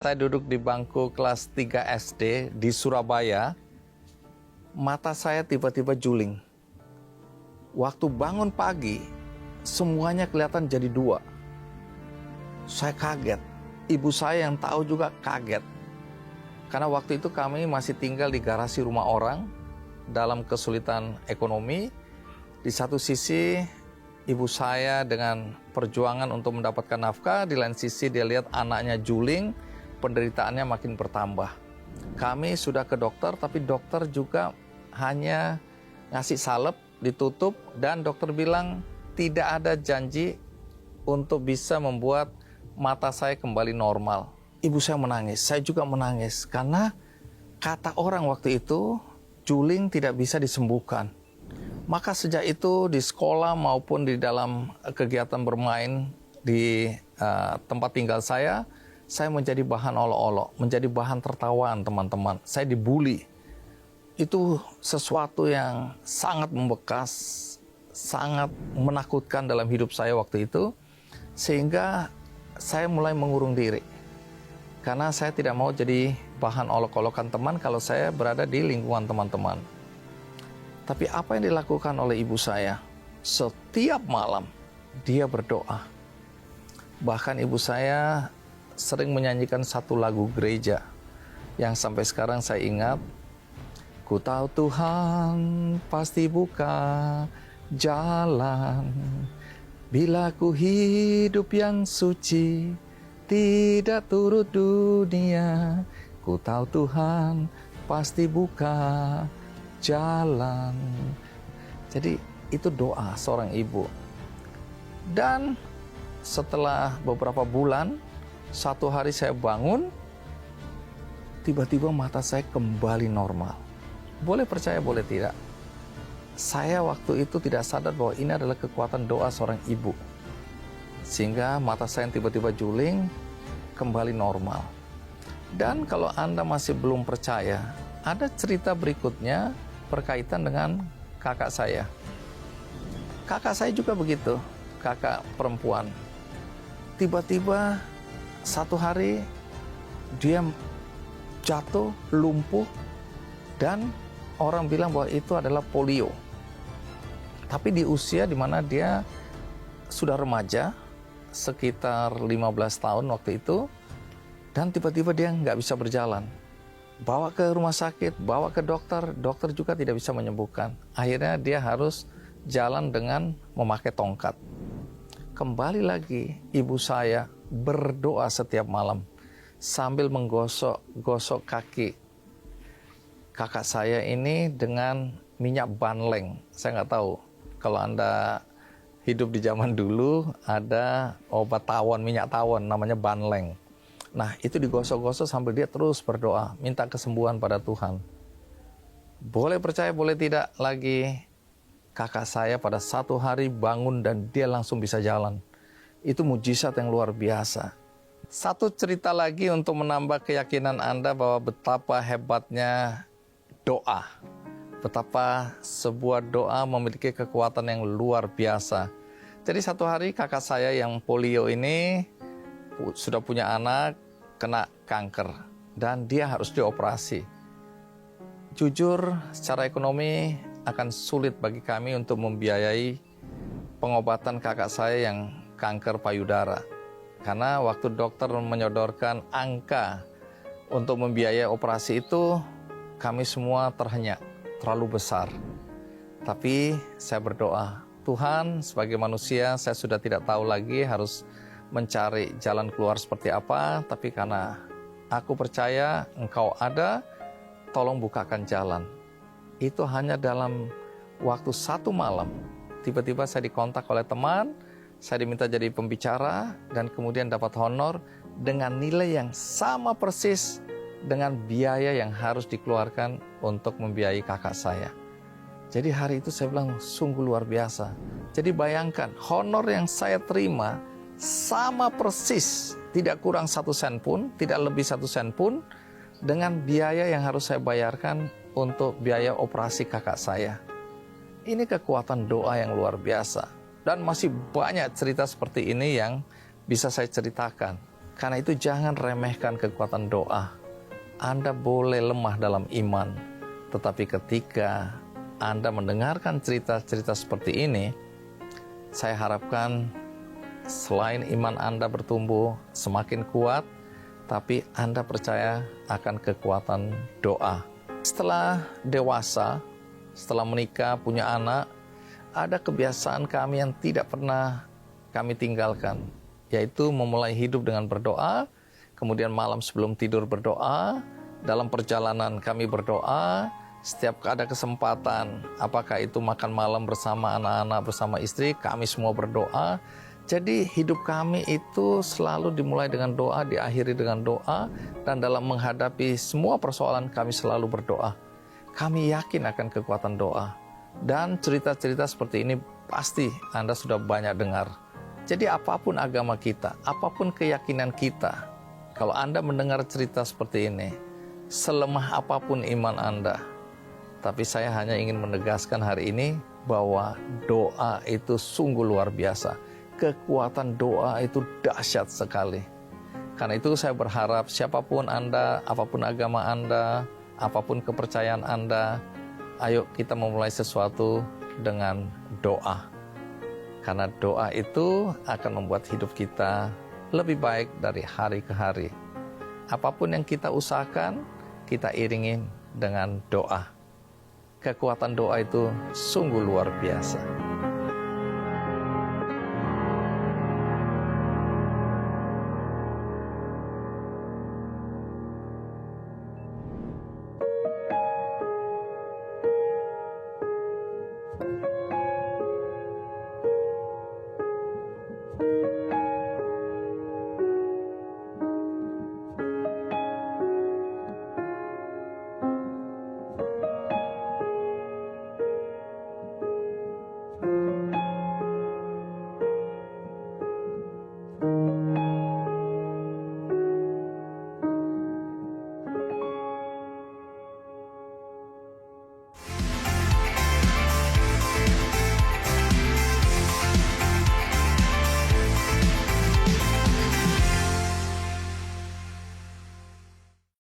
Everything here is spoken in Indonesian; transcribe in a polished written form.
Saya duduk di bangku kelas 3 SD di Surabaya, mata saya tiba-tiba juling. Waktu bangun pagi, semuanya kelihatan jadi dua. Saya kaget, ibu saya yang tahu juga kaget. Karena waktu itu kami masih tinggal di garasi rumah orang, dalam kesulitan ekonomi. Di satu sisi, ibu saya dengan perjuangan untuk mendapatkan nafkah, di lain sisi dia lihat anaknya juling, penderitaannya makin bertambah. Kami sudah ke dokter, tapi dokter juga hanya ngasih salep, ditutup, dan dokter bilang tidak ada janji untuk bisa membuat mata saya kembali normal. Ibu saya menangis, saya juga menangis, karena kata orang waktu itu, juling tidak bisa disembuhkan. Maka sejak itu di sekolah maupun di dalam kegiatan bermain di tempat tinggal saya menjadi bahan olok-olok, menjadi bahan tertawaan teman-teman. Saya dibully. Itu sesuatu yang sangat membekas, sangat menakutkan dalam hidup saya waktu itu. Sehingga saya mulai mengurung diri. Karena saya tidak mau jadi bahan olok-olokan teman kalau saya berada di lingkungan teman-teman. Tapi apa yang dilakukan oleh ibu saya? Setiap malam dia berdoa. Bahkan ibu saya sering menyanyikan satu lagu gereja yang sampai sekarang saya ingat. Ku tahu Tuhan pasti buka jalan bila ku hidup yang suci, tidak turut dunia. Ku tahu Tuhan pasti buka jalan. Jadi itu doa seorang ibu. Dan setelah beberapa bulan, satu hari saya bangun, tiba-tiba mata saya kembali normal. Boleh percaya, boleh tidak. Saya waktu itu tidak sadar bahwa ini adalah kekuatan doa seorang ibu. Sehingga mata saya yang tiba-tiba juling, kembali normal. Dan kalau Anda masih belum percaya, ada cerita berikutnya berkaitan dengan kakak saya. Kakak saya juga begitu, kakak perempuan. Tiba-tiba satu hari dia jatuh, lumpuh, dan orang bilang bahwa itu adalah polio. Tapi di usia di mana dia sudah remaja, sekitar 15 tahun waktu itu, dan tiba-tiba dia nggak bisa berjalan. Bawa ke rumah sakit, bawa ke dokter, dokter juga tidak bisa menyembuhkan. Akhirnya dia harus jalan dengan memakai tongkat. Kembali lagi ibu saya berdoa setiap malam sambil menggosok-gosok kaki kakak saya ini dengan minyak banleng. Saya nggak tahu kalau Anda hidup di zaman dulu, ada obat tawon, minyak tawon namanya banleng. Nah itu digosok-gosok sambil dia terus berdoa minta kesembuhan pada Tuhan. Boleh percaya boleh tidak lagi, kakak saya pada satu hari bangun dan dia langsung bisa jalan. Itu mujizat yang luar biasa. Satu cerita lagi untuk menambah keyakinan Anda bahwa betapa hebatnya doa. Betapa sebuah doa memiliki kekuatan yang luar biasa. Jadi satu hari kakak saya yang polio ini sudah punya anak, kena kanker. Dan dia harus dioperasi. Jujur, secara ekonomi akan sulit bagi kami untuk membiayai pengobatan kakak saya yang kanker payudara. Karena waktu dokter menyodorkan angka untuk membiayai operasi itu, kami semua terhenyak, terlalu besar. Tapi saya berdoa, Tuhan, sebagai manusia saya sudah tidak tahu lagi harus mencari jalan keluar seperti apa. Tapi karena aku percaya Engkau ada, tolong bukakan jalan. Itu hanya dalam waktu satu malam. Tiba-tiba saya dikontak oleh teman, saya diminta jadi pembicara, dan kemudian dapat honor dengan nilai yang sama persis dengan biaya yang harus dikeluarkan untuk membiayai kakak saya. Jadi hari itu saya bilang sungguh luar biasa. Jadi bayangkan, honor yang saya terima sama persis, tidak kurang 1 sen pun, tidak lebih 1 sen pun, dengan biaya yang harus saya bayarkan untuk biaya operasi kakak saya. Ini kekuatan doa yang luar biasa. Dan masih banyak cerita seperti ini yang bisa saya ceritakan. Karena itu jangan remehkan kekuatan doa. Anda boleh lemah dalam iman, tetapi ketika Anda mendengarkan cerita-cerita seperti ini, saya harapkan selain iman Anda bertumbuh semakin kuat, tapi Anda percaya akan kekuatan doa. Setelah dewasa, setelah menikah, punya anak, ada kebiasaan kami yang tidak pernah kami tinggalkan, yaitu memulai hidup dengan berdoa, kemudian malam sebelum tidur berdoa, dalam perjalanan kami berdoa, setiap ada kesempatan, apakah itu makan malam bersama anak-anak, bersama istri, kami semua berdoa. Jadi hidup kami itu selalu dimulai dengan doa, diakhiri dengan doa, dan dalam menghadapi semua persoalan kami selalu berdoa. Kami yakin akan kekuatan doa. Dan cerita-cerita seperti ini pasti Anda sudah banyak dengar. Jadi apapun agama kita, apapun keyakinan kita, kalau Anda mendengar cerita seperti ini, selemah apapun iman Anda, tapi saya hanya ingin menegaskan hari ini bahwa doa itu sungguh luar biasa. Kekuatan doa itu dahsyat sekali. Karena itu saya berharap siapapun Anda, apapun agama Anda, apapun kepercayaan Anda, ayo kita memulai sesuatu dengan doa. Karena doa itu akan membuat hidup kita lebih baik dari hari ke hari. Apapun yang kita usahakan, kita iringi dengan doa. Kekuatan doa itu sungguh luar biasa.